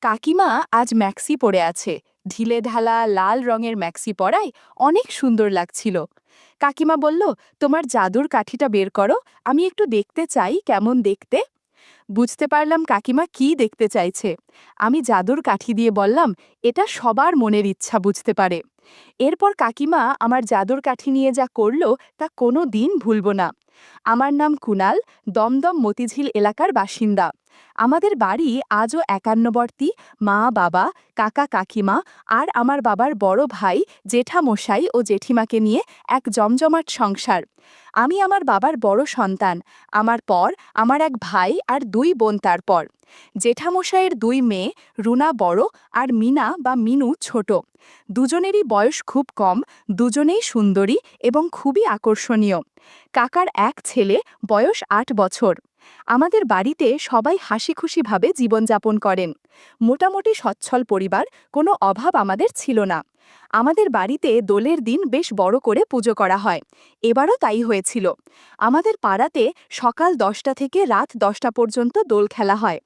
কাকিমা আজ ম্যাক্সি পরে আছে। ঢিলেঢালা লাল রঙের ম্যাক্সি পরায় অনেক সুন্দর লাগছিল। কাকিমা বলল, তোমার জাদুর কাঠিটা বের করো, আমি একটু দেখতে চাই কেমন দেখতে। বুঝতে পারলাম কাকিমা কি দেখতে চাইছে। আমি জাদুর কাঠি দিয়ে বললাম, এটা সবার মনের ইচ্ছা বুঝতে পারে। এরপর কাকিমা আমার জাদুর কাঠি নিয়ে যা করলো তা কোনো দিন ভুলব না। আমার নাম কুনাল, দমদম মতিঝিল এলাকার বাসিন্দা। আমাদের বাড়ি আজও একান্নবর্তী, মা বাবা, কাকা কাকিমা আর আমার বাবার বড় ভাই, জেঠামশাই ও জেঠিমাকে নিয়ে এক জমজমাট সংসার। আমি আমার বাবার বড় সন্তান। আমার পর আমার এক ভাই আর দুই বোন। তারপর জেঠামশাইয়ের দুই মেয়ে, রুনা বড় আর মিনা বা মিনু ছোট। দুজনেরই বয়স খুব কম, দুজনেই সুন্দরী এবং খুবই আকর্ষণীয়। কাকার এক ছেলে, বয়স ৮ বছর। আমাদের বাড়িতে সবাই হাসিখুশিভাবে জীবনযাপন করেন। মোটামুটি সচ্ছল পরিবার, কোনো অভাব আমাদের ছিল না। আমাদের বাড়িতে দোলের দিন বেশ বড় করে পুজো করা হয়। এবারও তাই হয়েছিল। আমাদের পাড়াতে সকাল ১০টা থেকে রাত ১০টা পর্যন্ত দোল খেলা হয়।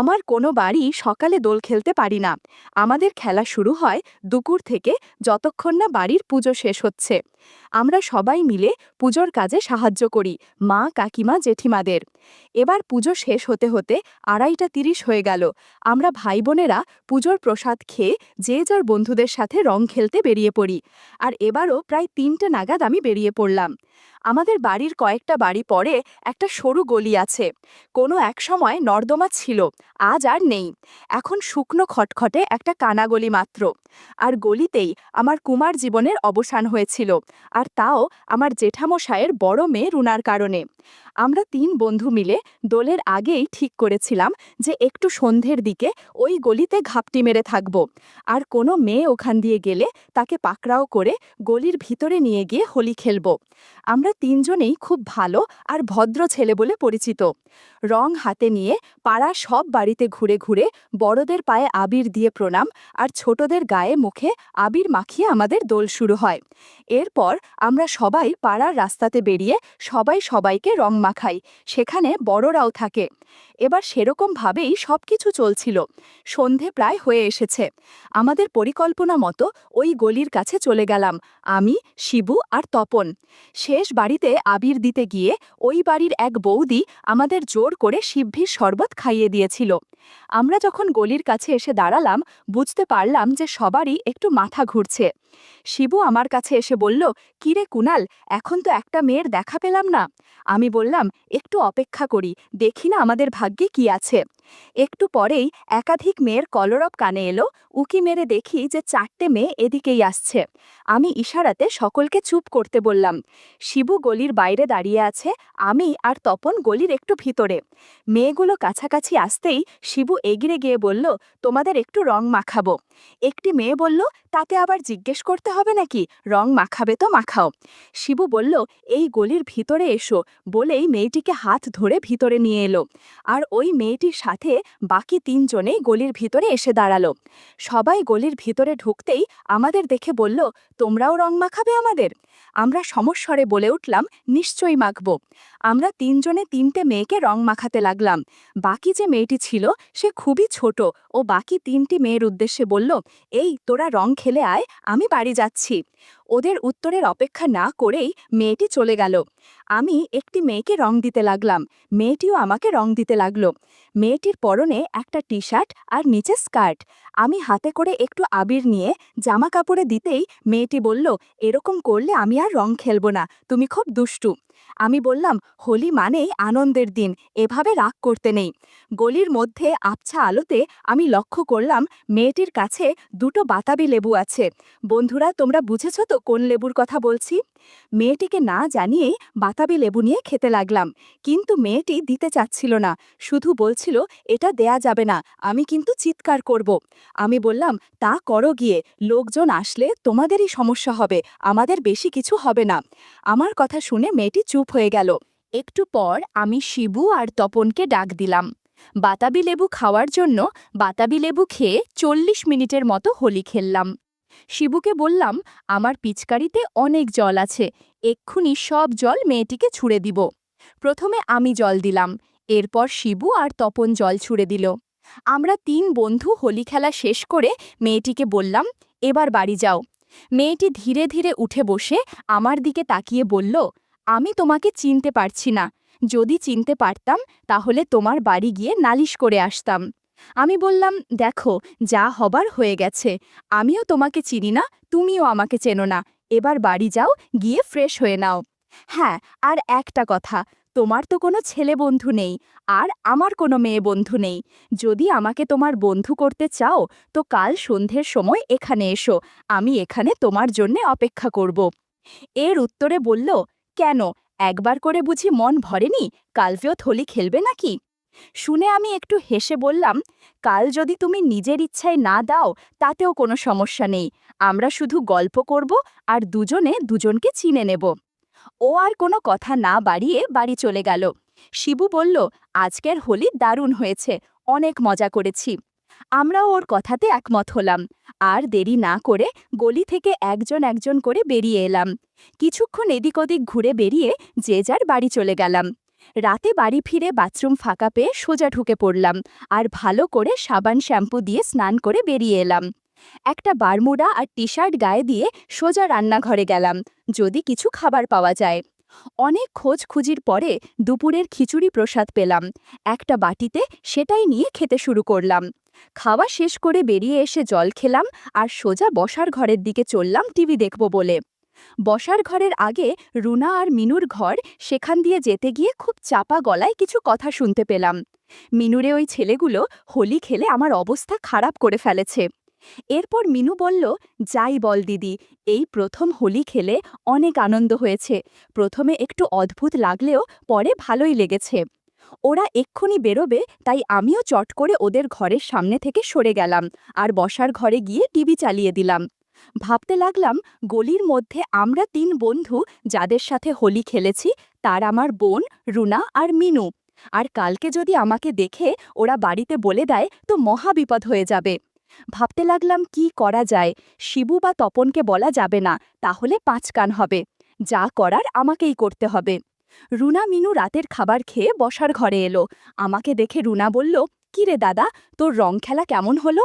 আমার কোনো বাড়ি সকালে দোল খেলতে পারি না। আমাদের খেলা শুরু হয় দুপুর থেকে, যতক্ষণ না বাড়ির পুজো শেষ হচ্ছে। আমরা সবাই মিলে পুজোর কাজে সাহায্য করি, মা কাকিমা জেঠিমাদের। এবার পুজো শেষ হতে হতে ২:৩০ হয়ে গেল। আমরা ভাই বোনেরা পুজোর প্রসাদ খেয়ে যে যার বন্ধুদের সাথে রং খেলতে বেরিয়ে পড়ি। আর এবারও প্রায় ৩টে নাগাদ আমি বেরিয়ে পড়লাম। আমাদের বাড়ির কয়েকটা বাড়ি পরে একটা সরু গলি আছে। কোনো এক সময় নর্দমা ছিল, আজ আর নেই। এখন শুকনো খটখটে একটা কানাগলি মাত্র। আর গলিতেই আমার কুমার জীবনের অবসান হয়েছিল, আর তাও আমার জেঠামশায়ের বড় মেয়ে রুনার কারণে। আমরা ৩ বন্ধু মিলে দোলের আগেই ঠিক করেছিলাম যে একটু সন্ধ্যের দিকে ওই গলিতে ঘাপটি মেরে থাকব, আর কোনো মেয়ে ওখান দিয়ে গেলে তাকে পাকড়াও করে গলির ভিতরে নিয়ে গিয়ে হোলি খেলব। আমরা ৩জনেই খুব ভালো আর ভদ্র ছেলে বলে পরিচিত। রং হাতে নিয়ে পাড়ার সব বাড়িতে ঘুরে ঘুরে বড়দের পায়ে আবির দিয়ে প্রণাম আর ছোটদের গায়ে মুখে আবির মাখিয়ে আমাদের দোল শুরু হয়। এরপর আমরা সবাই পাড়ার রাস্তাতে বেরিয়ে সবাই সবাইকে রং মাখাই, সেখানে বড়রাও থাকে। এবার সেরকমভাবেই সব কিছু চলছিল। সন্ধে প্রায় হয়ে এসেছে। আমাদের পরিকল্পনা মতো ওই গলির কাছে চলে গেলাম, আমি, শিবু আর তপন। শেষ বাড়িতে আবির দিতে গিয়ে ওই বাড়ির এক বৌদি আমাদের জোর করে সিভ্ভির শরবত খাইয়ে দিয়েছিল। আমরা যখন গলির কাছে এসে দাঁড়ালাম, বুঝতে পারলাম যে সবারই একটু মাথা ঘুরছে। শিবু আমার কাছে এসে বলল, কিরে কুনাল, এখন তো একটা মেয়ের দেখা পেলাম না। আমি বললাম, একটু অপেক্ষা করি, দেখি না আমাদের ভাগ্যে কি আছে। একটু পরেই একাধিক মেয়ের কলরব কানে এলো। উকি মেরে দেখি যে ৪টে মেয়ে এদিকেই আসছে। আমি ইশারাতে সকলকে চুপ করতে বললাম। শিবু গলির বাইরে দাঁড়িয়ে আছে, আমি আর তপন গলির একটু ভিতরে। মেয়েগুলো কাছাকাছি আসতেই শিবু এগিয়ে গিয়ে বলল, তোমাদের একটু রং মাখাবো। একটি মেয়ে বলল, তাতে আবার জিজ্ঞেস করতে হবে নাকি, রং মাখাবে তো মাখাও। শিবু বলল, এই গলির ভিতরে এসো, বলেই মেয়েটিকে হাত ধরে ভিতরে নিয়ে এলো। আর ওই মেয়েটির সাথে বাকি ৩জনেই গলির ভিতরে এসে দাঁড়ালো। সবাই গলির ভিতরে ঢুকতেই আমাদের দেখে বলল, তোমরাও রং মাখাবে আমাদের? আমরা সমস্বরে বলে উঠলাম, নিশ্চয়ই মাখব। আমরা ৩জনে ৩টে মেয়েকে রং মাখাতে লাগলাম। বাকি যে মেয়েটি ছিল সে খুবই ছোট, ও বাকি ৩টি মেয়ের উদ্দেশ্যে বলল, এই তোরা রং খেলে আয়, আমি বাড়ি যাচ্ছি। ওদের উত্তরের অপেক্ষা না করেই মেয়েটি চলে গেল। আমি একটি মেয়েকে রং দিতে লাগলাম, মেয়েটিও আমাকে রং দিতে লাগলো। মেয়েটির পরনে একটা টি শার্ট আর নিচে স্কার্ট। আমি হাতে করে একটু আবির নিয়ে জামা কাপড়ে দিতেই মেয়েটি বলল, এরকম করলে আমি আর রং খেলব না, তুমি খুব দুষ্টু। আমি বললাম, হোলি মানেই আনন্দের দিন, এভাবে রাগ করতে নেই। গলির মধ্যে আবছা আলোতে আমি লক্ষ্য করলাম মেয়েটির কাছে 2টো বাতাবি লেবু আছে। বন্ধুরা, তোমরা বুঝেছ তো কোন লেবুর কথা বলছি? মেয়েটিকে না জানিয়েই বাতাবি লেবু নিয়ে খেতে লাগলাম, কিন্তু মেয়েটি দিতে চাচ্ছিল না, শুধু বলছিল, এটা দেয়া যাবে না, আমি কিন্তু চিৎকার করব। আমি বললাম, তা করো গিয়ে, লোকজন আসলে তোমাদেরই সমস্যা হবে, আমাদের বেশি কিছু হবে না। আমার কথা শুনে মেয়েটি চুপ হয়ে গেল। একটু পর আমি শিবু আর তপনকে ডাক দিলাম। বাতাবি লেবু খাওয়ার জন্য বাতাবি লেবু খেয়ে 40 মিনিটের মতো হোলি খেললাম। শিবুকে বললাম, আমার পিচকারিতে অনেক জল আছে, এক্ষুনি সব জল মেয়েটিকে ছুঁড়ে দিব। প্রথমে আমি জল দিলাম, এরপর শিবু আর তপন জল ছুঁড়ে দিল। আমরা ৩ বন্ধু হোলি খেলা শেষ করে মেয়েটিকে বললাম, এবার বাড়ি যাও। মেয়েটি ধীরে ধীরে উঠে বসে আমার দিকে তাকিয়ে বলল, আমি তোমাকে চিনতে পারছি না। যদি চিনতে পারতাম তাহলে তোমার বাড়ি গিয়ে নালিশ করে আসতাম। আমি বললাম, দেখো, যা হবার হয়ে গেছে। আমিও তোমাকে চিনি না, তুমিও আমাকে চেনো না। এবার বাড়ি যাও, গিয়ে ফ্রেশ হয়ে নাও। হ্যাঁ, আর একটা কথা, তোমার তো কোনো ছেলে বন্ধু নেই, আর আমার কোনো মেয়ে বন্ধু নেই। যদি আমাকে তোমার বন্ধু করতে চাও তো কাল সন্ধ্যের সময় এখানে এসো, আমি এখানে তোমার জন্যে অপেক্ষা করব। এর উত্তরে বলল, কেন, একবার করে বুঝি মন ভরেনি? কালকেও হোলি খেলবে নাকি? শুনে আমি একটু হেসে বললাম, কাল যদি তুমি নিজের ইচ্ছায় না দাও তাতেও কোনো সমস্যা নেই। আমরা শুধু গল্প করব আর দুজনে দুজনকে চিনে নেব। ও আর কোনো কথা না বাড়িয়ে বাড়ি চলে গেল। শিবু বলল, আজকের হোলি দারুণ হয়েছে, অনেক মজা করেছি। আমরাও ওর কথাতে একমত হলাম। আর দেরি না করে গলি থেকে একজন একজন করে বেরিয়ে এলাম। কিছুক্ষণ এদিক ওদিক ঘুরে বেরিয়ে যে যার বাড়ি চলে গেলাম। রাতে বাড়ি ফিরে বাথরুম ফাঁকা পেয়ে সোজা ঢুকে পড়লাম আর ভালো করে সাবান শ্যাম্পু দিয়ে স্নান করে বেরিয়ে এলাম। একটা বারমুডা আর টি শার্ট গায়ে দিয়ে সোজা রান্নাঘরে গেলাম, যদি কিছু খাবার পাওয়া যায়। অনেক খোঁজখুঁজির পরে দুপুরের খিচুড়ি প্রসাদ পেলাম। একটা বাটিতে সেটাই নিয়ে খেতে শুরু করলাম। খাওয়া শেষ করে বেরিয়ে এসে জল খেলাম আর সোজা বসার ঘরের দিকে চললাম টিভি দেখব বলে। বসার ঘরের আগে রুনা আর মিনুর ঘর, সেখান দিয়ে যেতে গিয়ে খুব চাপা গলায় কিছু কথা শুনতে পেলাম। মিনুরে ওই ছেলেগুলো হোলি খেলে আমার অবস্থা খারাপ করে ফেলেছে। এরপর মিনু বলল, যাই বল দিদি, এই প্রথম হোলি খেলে অনেক আনন্দ হয়েছে। প্রথমে একটু অদ্ভুত লাগলেও পরে ভালোই লেগেছে। ওরা এক্ষুনি বেরোবে, তাই আমিও চট করে ওদের ঘরের সামনে থেকে সরে গেলাম আর বসার ঘরে গিয়ে টিভি চালিয়ে দিলাম। ভাবতে লাগলাম, গলির মধ্যে আমরা ৩ বন্ধু যাদের সাথে হোলি খেলেছি, তার আমার বোন, রুনা আর মিনু। আর কালকে যদি আমাকে দেখে ওরা বাড়িতে বলে দেয় তো মহা বিপদ হয়ে যাবে। ভাবতে লাগলাম কি করা যায়। শিবু বা তপনকে বলা যাবে না, তাহলে ৫ কান হবে। যা করার আমাকেই করতে হবে। রুনা মিনু রাতের খাবার খেয়ে বসার ঘরে এলো। আমাকে দেখে রুনা বলল, কিরে দাদা, তোর রং খেলা কেমন হলো?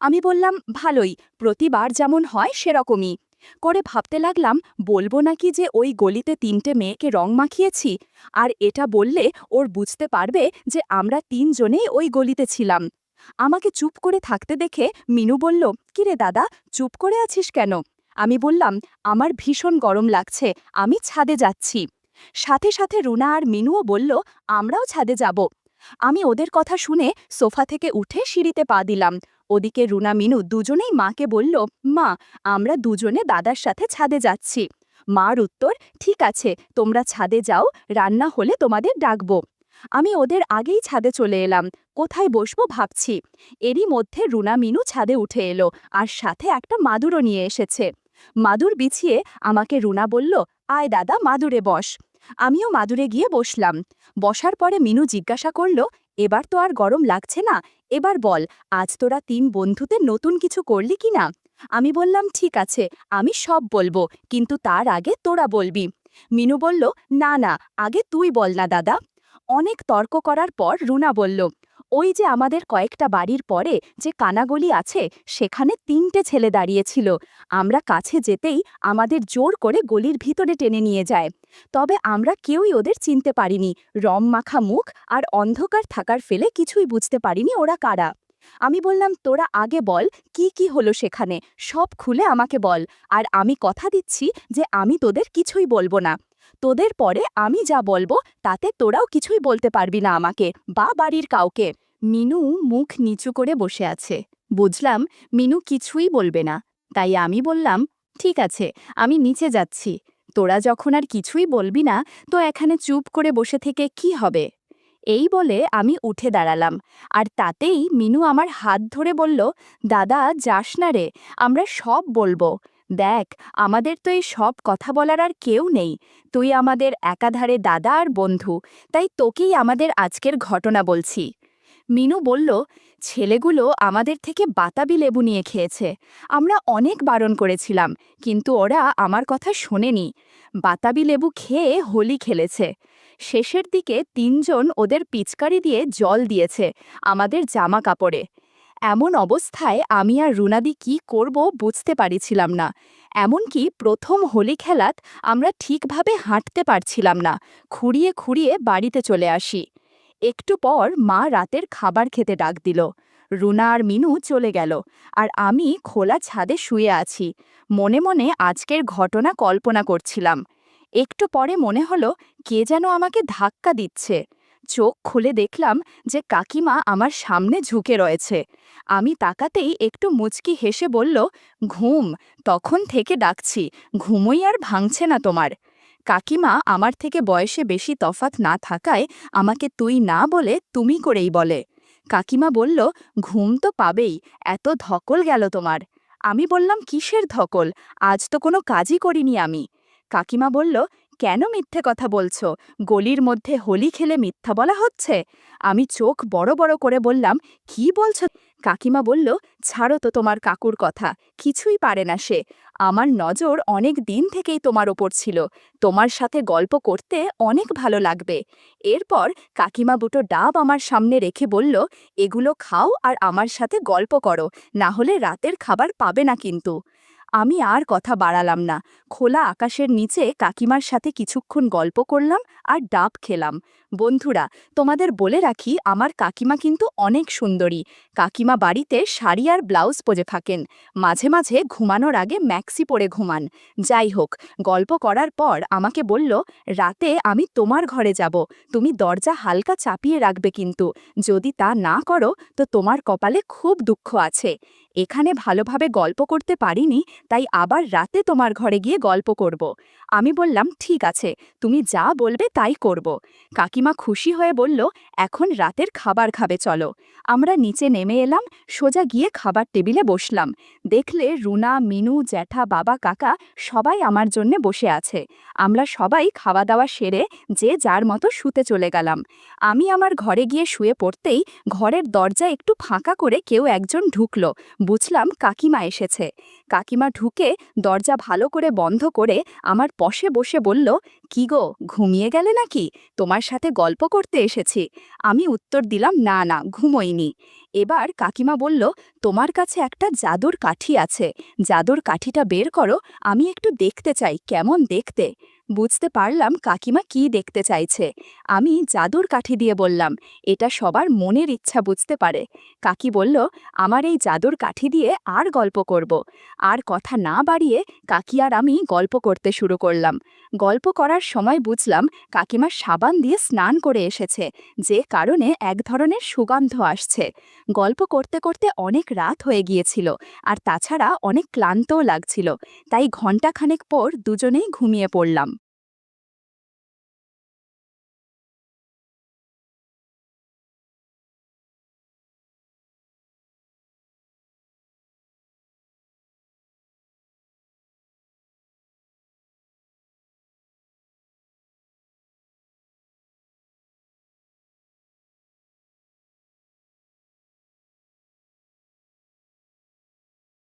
আমি বললাম, ভালোই, প্রতিবার যেমন হয় সেরকমই। করে ভাবতে লাগলাম, বলবো নাকি যে ওই গলিতে ৩টে মেয়েকে রং মাখিয়েছি। আর এটা বললে ওর বুঝতে পারবে যে আমরা ৩ জনেই ওই গলিতে ছিলাম। আমাকে চুপ করে থাকতে দেখে মিনু বলল, কিরে দাদা, চুপ করে আছিস কেন? আমি বললাম, আমার ভীষণ গরম লাগছে, আমি ছাদে যাচ্ছি। সাথে সাথে রুনা আর মিনুও বলল, আমরাও ছাদে যাব। আমি ওদের কথা শুনে সোফা থেকে উঠে সিঁড়িতে পা দিলাম। ওদিকে রুনা মিনু দুজনেই মাকে বলল, মা, আমরা দুজনে দাদার সাথে ছাদে যাচ্ছি। মার উত্তর, ঠিক আছে, তোমরা ছাদে যাও, রান্না হলে তোমাদের ডাকবো। আমি ওদের আগেই ছাদে চলে এলাম। কোথায় বসবো ভাবছি। এরই মধ্যে রুনা মিনু ছাদে উঠে এলো আর সাথে একটা মাদুরও নিয়ে এসেছে। মাদুর বিছিয়ে আমাকে রুনা বলল, আয় দাদা, মাদুরে বস। আমিও মাদুরে গিয়ে বসলাম। বসার পরে মিনু জিজ্ঞাসা করল, এবার তো আর গরম লাগছে না, এবার বল, আজ তোরা ৩ বন্ধুতে নতুন কিছু করলি কিনা? আমি বললাম, ঠিক আছে, আমি সব বলবো, কিন্তু তার আগে তোরা বলবি। মিনু বলল, না না, আগে তুই বল না দাদা। অনেক তর্ক করার পর রুনা বলল, ওই যে আমাদের কয়েকটা বাড়ির পরে যে কানাগলি আছে, সেখানে ৩টে ছেলে দাঁড়িয়েছিল। আমরা কাছে যেতেই আমাদের জোর করে গলির ভিতরে টেনে নিয়ে যায়। তবে আমরা কেউই ওদের চিনতে পারিনি। রম মাখা মুখ আর অন্ধকার থাকার ফেলে কিছুই বুঝতে পারিনি ওরা কারা। আমি বললাম, তোরা আগে বল, কি কি হলো সেখানে, সব খুলে আমাকে বল। আর আমি কথা দিচ্ছি যে আমি তোদের কিছুই বলবো না। তোদের পরে আমি যা বলবো তাতে তোরাও কিছুই বলতে পারবি না আমাকে বা বাড়ির কাউকে। মিনু মুখ নিচু করে বসে আছে। বুঝলাম মিনু কিছুই বলবে না। তাই আমি বললাম, ঠিক আছে, আমি নিচে যাচ্ছি। তোরা যখন আর কিছুই বলবি না, তো এখানে চুপ করে বসে থেকে কি হবে? এই বলে আমি উঠে দাঁড়ালাম। আর তাতেই মিনু আমার হাত ধরে বলল, দাদা, যাস না রে, আমরা সব বলবো। দেখ, আমাদের তো এই সব কথা বলার আর কেউ নেই। তুই আমাদের একাধারে দাদা আর বন্ধু, তাই তোকেই আমাদের আজকের ঘটনা বলছি। মিনু বলল, ছেলেগুলো আমাদের থেকে বাতাবি লেবু নিয়ে খেয়েছে। আমরা অনেক বারণ করেছিলাম, কিন্তু ওরা আমার কথা শোনেনি। বাতাবি লেবু খেয়ে হোলি খেলেছে। শেষের দিকে ৩ জন ওদের পিচকারি দিয়ে জল দিয়েছে আমাদের জামা কাপড়ে। এমন অবস্থায় আমি আর রুনাদি কি করব বুঝতে পারিছিলাম না। এমনকি প্রথম হোলি খেলাত আমরা ঠিকভাবে হাঁটতে পারছিলাম না, খুঁড়িয়ে খুঁড়িয়ে বাড়িতে চলে আসি। একটু পর মা রাতের খাবার খেতে ডাক দিল। রুনা আর মিনু চলে গেল, আর আমি খোলা ছাদে শুয়ে আছি, মনে মনে আজকের ঘটনা কল্পনা করছিলাম। একটু পরে মনে হলো কে যেন আমাকে ধাক্কা দিচ্ছে। চোখ খুলে দেখলাম যে কাকিমা আমার সামনে ঝুঁকে রয়েছে। আমি তাকাতেই একটু মুচকি হেসে বলল, ঘুম, তখন থেকে ডাকছি, ঘুমোই আর ভাঙছে না তোমার। কাকিমা আমার থেকে বয়সে বেশি তফাত না থাকায় আমাকে তুই না বলে তুমি করেই বলে। কাকিমা বলল, ঘুম তো পাবেই, এত ধকল গেল তোমার। আমি বললাম, কিসের ধকল, আজ তো কোনো কাজই করিনি আমি। কাকিমা বলল, কেন মিথ্যে কথা বলছো, গলির মধ্যে হোলি খেলে মিথ্যা বলা হচ্ছে? আমি চোখ বড় বড় করে বললাম, কি বলছো? কাকিমা বলল, ছাড়ো তো তোমার কাকুর কথা, কিছুই পারে না সে। আমার নজর অনেক দিন থেকেই তোমার ওপর ছিল, তোমার সাথে গল্প করতে অনেক ভালো লাগবে। এরপর কাকিমা দুটো ডাব আমার সামনে রেখে বলল, এগুলো খাও আর আমার সাথে গল্প করো, না হলে রাতের খাবার পাবে না কিন্তু। আমি আর কথা বাড়ালাম না, খোলা আকাশের নিচে কাকিমার সাথে কিছুক্ষণ গল্প করলাম আর ডাব খেলাম। বন্ধুরা, তোমাদের বলে রাখি, আমার কাকিমা কিন্তু অনেক সুন্দরী। কাকিমা বাড়িতে শাড়ি আর ব্লাউজ পরে থাকেন, মাঝে মাঝে ঘুমানোর আগে ম্যাক্সি পরে ঘুমান। যাই হোক, গল্প করার পর আমাকে বলল, রাতে আমি তোমার ঘরে যাব, তুমি দরজা হালকা চাপিয়ে রাখবে কিন্তু, যদি তা না করো তো তোমার কপালে খুব দুঃখ আছে। এখানে ভালোভাবে গল্প করতে পারিনি, তাই আবার রাতে তোমার ঘরে গিয়ে গল্প করব। আমি বললাম, ঠিক আছে, তুমি যা বলবে তাই করব। কাকিমা খুশি হয়ে বলল, এখন রাতের খাবার খাবে চলো। আমরা নিচে নেমে এলাম, সোজা গিয়ে খাবার টেবিলে বসলাম। দেখলে রুনা, মিনু, জ্যাঠা, বাবা, কাকা সবাই আমার জন্যে বসে আছে। আমরা সবাই খাওয়া দাওয়া সেরে যে যার মতো শুতে চলে গেলাম। আমি আমার ঘরে গিয়ে শুয়ে পড়তেই ঘরের দরজা একটু ফাঁকা করে কেউ একজন ঢুকলো। বুঝলাম কাকিমা এসেছে। কাকিমা ঢুকে দরজা ভালো করে বন্ধ করে আমার পাশে বসে বলল, কি গো, ঘুমিয়ে গেলে নাকি, তোমার সাথে গল্প করতে এসেছি। আমি উত্তর দিলাম, না না, ঘুমোইনি। এবার কাকিমা বলল, তোমার কাছে একটা জাদুর কাঠি আছে, জাদুর কাঠিটা বের করো, আমি একটু দেখতে চাই কেমন দেখতে। বুঝতে পারলাম কাকিমা কি দেখতে চাইছে। আমি জাদুর কাঠি দিয়ে বললাম, এটা সবার মনের ইচ্ছা বুঝতে পারে। কাকি বলল, আমার এই জাদুর কাঠি দিয়ে আর গল্প করব। আর কথা না বাড়িয়ে কাকি আর আমি গল্প করতে শুরু করলাম। গল্প করার সময় বুঝলাম কাকিমা সাবান দিয়ে স্নান করে এসেছে, যে কারণে এক ধরনের সুগন্ধ আসছে। গল্প করতে করতে অনেক রাত হয়ে গিয়েছিল, আর তাছাড়া অনেক ক্লান্তও লাগছিল, তাই ঘণ্টাখানেক পর দুজনেই ঘুমিয়ে পড়লাম।